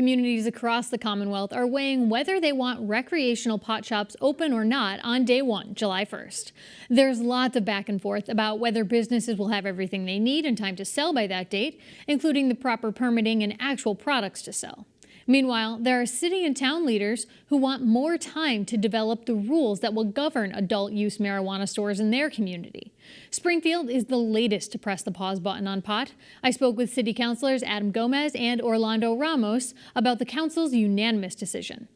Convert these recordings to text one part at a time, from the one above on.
Communities across the Commonwealth are weighing whether they want recreational pot shops open or not on day one, July 1st. There's lots of back and forth about whether businesses will have everything they need in time to sell by that date, including the proper permitting and actual products to sell. Meanwhile, there are city and town leaders who want more time to develop the rules that will govern adult-use marijuana stores in their community. Springfield is the latest to press the pause button on pot. I spoke with city councilors Adam Gomez and Orlando Ramos about the council's unanimous decision.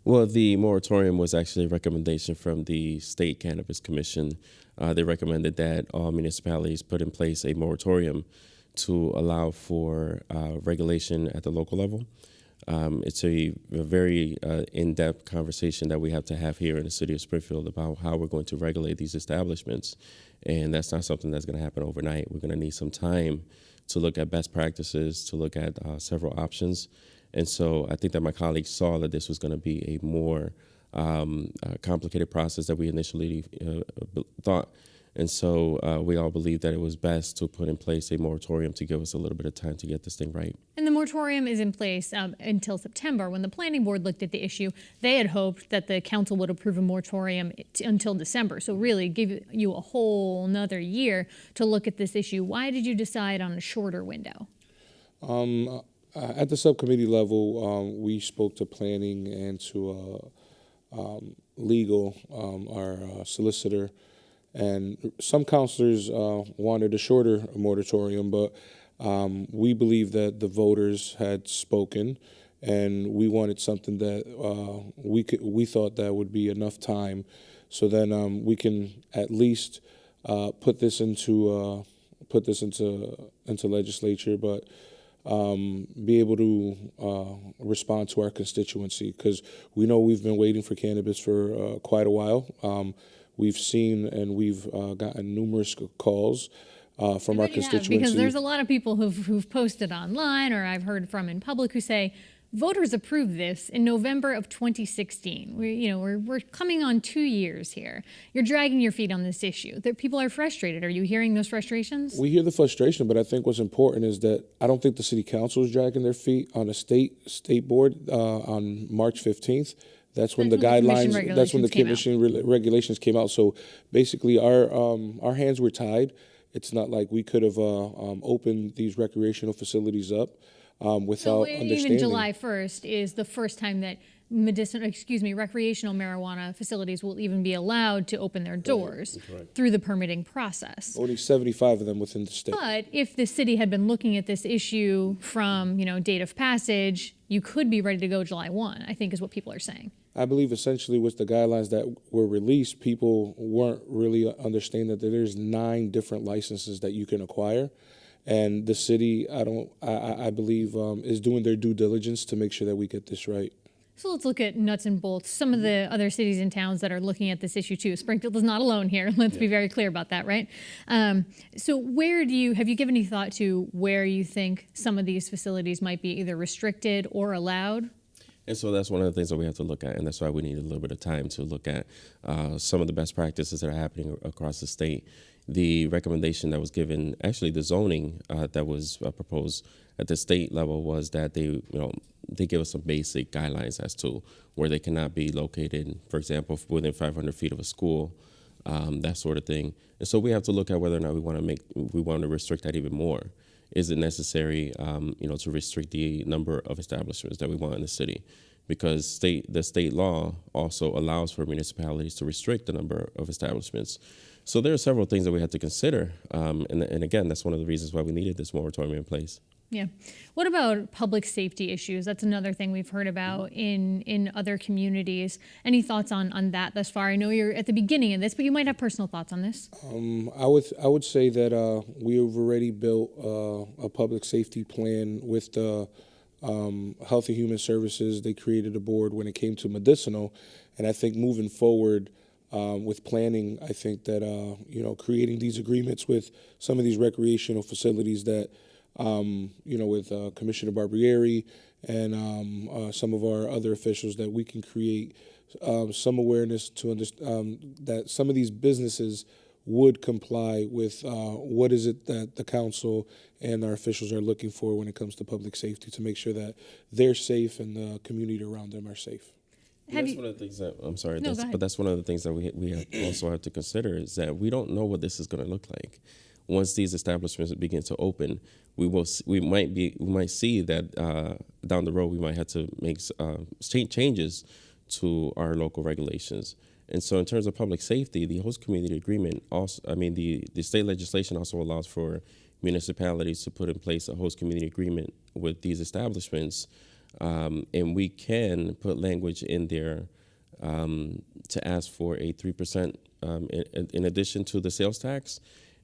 Well, the moratorium was actually a recommendation from the State Cannabis Commission. They recommended that all municipalities put in place a moratorium to allow for regulation at the local level. It's a very in-depth conversation that we have to have here in the city of Springfield about how we're going to regulate these establishments. And that's not something that's going to happen overnight. We're going to need some time to look at best practices, to look at several options. And so I think that my colleagues saw that this was going to be a more complicated process than we initially thought. And so we all believe that it was best to put in place a moratorium to give us a little bit of time to get this thing right. And the moratorium is in place until September. When the planning board looked at the issue, they had hoped that the council would approve a moratorium until December. So really give you a whole another year to look at this issue. Why did you decide on a shorter window? At the subcommittee level, we spoke to planning and to legal, our solicitor. And some councilors wanted a shorter moratorium, but we believe that the voters had spoken, and we wanted something that we thought that would be enough time, so then we can at least put this into legislature, but be able to respond to our constituency, because we know we've been waiting for cannabis for quite a while. We've seen and we've gotten numerous calls from our constituency. Because there's a lot of people who've posted online, or I've heard from in public, who say voters approved this in November of 2016. We're coming on 2 years here. You're dragging your feet on this issue. People are frustrated. Are you hearing those frustrations? We hear the frustration, but I think what's important is that I don't think the city council is dragging their feet on a state board on March 15th. That's when the guidelines. That's when the commission regulations came out. So basically, our hands were tied. It's not like we could have opened these recreational facilities up without understanding. Even July 1st is the first time that recreational marijuana facilities will even be allowed to open their doors through the permitting process. Only 75 of them within the state. But if the city had been looking at this issue from date of passage, you could be ready to go July 1, I think is what people are saying. I believe essentially with the guidelines that were released, people weren't really understanding that there's 9 different licenses that you can acquire. And the city, I believe, is doing their due diligence to make sure that we get this right. So let's look at nuts and bolts. Some of the other cities and towns that are looking at this issue too. Springfield is not alone here. Let's be very clear about that, right? So have you given any thought to where you think some of these facilities might be either restricted or allowed? And so that's one of the things that we have to look at, and that's why we need a little bit of time to look at some of the best practices that are happening across the state. The recommendation that was given, actually the zoning that was proposed at the state level, was that they give us some basic guidelines as to where they cannot be located, for example, within 500 feet of a school, that sort of thing. And so we have to look at whether or not we want to restrict that even more. Is it necessary, to restrict the number of establishments that we want in the city? Because the state law also allows for municipalities to restrict the number of establishments. So there are several things that we have to consider. And again, that's one of the reasons why we needed this moratorium in place. Yeah. What about public safety issues? That's another thing we've heard about in other communities. Any thoughts on that thus far? I know you're at the beginning of this, but you might have personal thoughts on this. I would say that we've already built a public safety plan with the Health and Human Services. They created a board when it came to medicinal, and I think moving forward with planning, I think that creating these agreements with some of these recreational facilities that. With Commissioner Barbieri and some of our other officials, that we can create some awareness to understand that some of these businesses would comply with what is it that the council and our officials are looking for when it comes to public safety to make sure that they're safe and the community around them are safe. That's one of the things that I'm sorry, No, go ahead. but that's one of the things that also have to consider is that we don't know what this is going to look like. Once these establishments begin to open, we might see that down the road we might have to make changes to our local regulations. And so, in terms of public safety, the host community agreement also, the state legislation also allows for municipalities to put in place a host community agreement with these establishments. And we can put language in there to ask for a 3% in addition to the sales tax.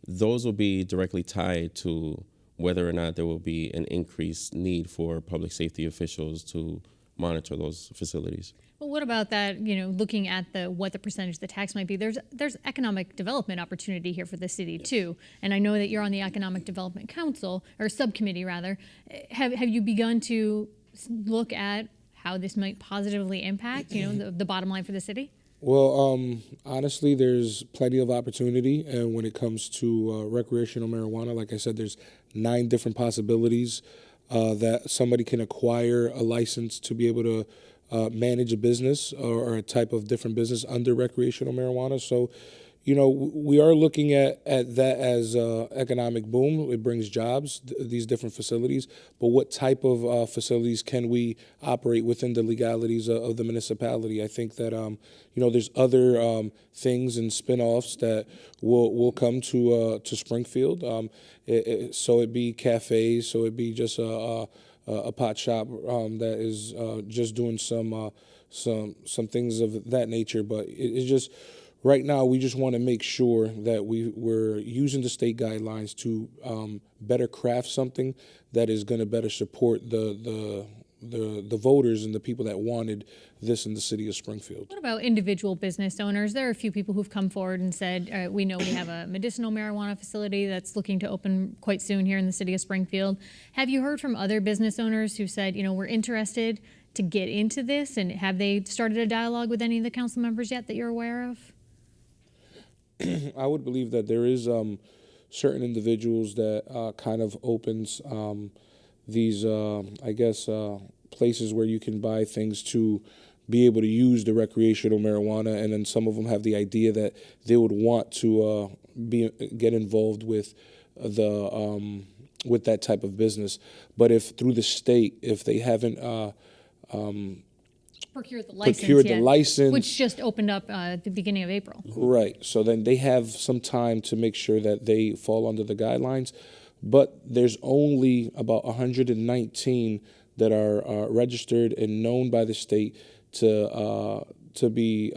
Those will be directly tied to whether or not there will be an increased need for public safety officials to monitor those facilities. Well, what about that, looking at what the percentage of the tax might be? There's economic development opportunity here for the city too. And I know that you're on the Economic Development Council, or subcommittee rather. Have you begun to look at how this might positively impact, the bottom line for the city? Well, honestly, there's plenty of opportunity, and when it comes to recreational marijuana, like I said, there's 9 different possibilities that somebody can acquire a license to be able to manage a business or a type of different business under recreational marijuana. So, we are looking at that as economic boom. It brings jobs, these different facilities. But what type of facilities can we operate within the legalities of the municipality? I think that, there's other things and spinoffs that will come to Springfield. So it be cafes, so it be just a pot shop that is just doing some things of that nature. But it's just, right now, we just want to make sure that we're using the state guidelines to better craft something that is going to better support the voters and the people that wanted this in the city of Springfield. What about individual business owners? There are a few people who've come forward and said, we know we have a medicinal marijuana facility that's looking to open quite soon here in the city of Springfield. Have you heard from other business owners who said, we're interested to get into this? And have they started a dialogue with any of the council members yet that you're aware of? I would believe that there is certain individuals that kind of opens these, places where you can buy things to be able to use the recreational marijuana, and then some of them have the idea that they would want to get involved with with that type of business. But if through the state, if they haven't Procured the license, which just opened up at the beginning of April. Right. So then they have some time to make sure that they fall under the guidelines. But there's only about 119 that are registered and known by the state to be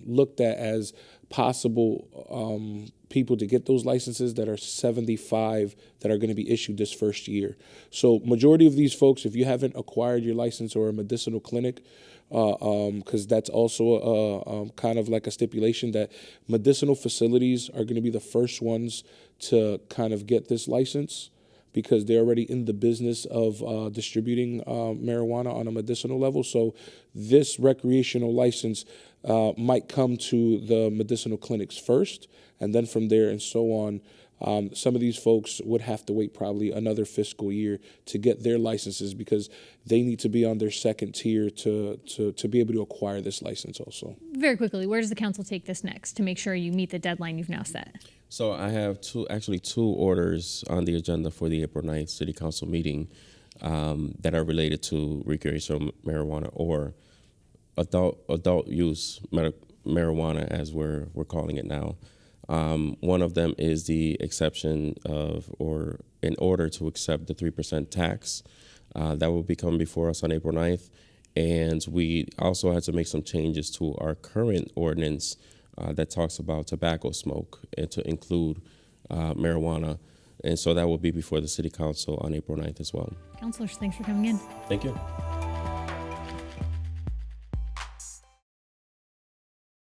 looked at as possible people to get those licenses, that are 75 that are going to be issued this first year. So majority of these folks, if you haven't acquired your license or a medicinal clinic, because that's also kind of like a stipulation that medicinal facilities are going to be the first ones to kind of get this license, because they're already in the business of distributing marijuana on a medicinal level. So this recreational license might come to the medicinal clinics first, and then from there and so on. Some of these folks would have to wait probably another fiscal year to get their licenses, because they need to be on their second tier to be able to acquire this license also. Very quickly, where does the council take this next to make sure you meet the deadline you've now set? So I have two orders on the agenda for the April 9th City Council meeting that are related to recreational marijuana, or adult use marijuana, as we're calling it now. One of them is the exception of, or in order to accept the 3% tax that will be coming before us on April 9th. And we also had to make some changes to our current ordinance that talks about tobacco smoke, and to include marijuana. And so that will be before the City Council on April 9th as well. Councilors, thanks for coming in. Thank you.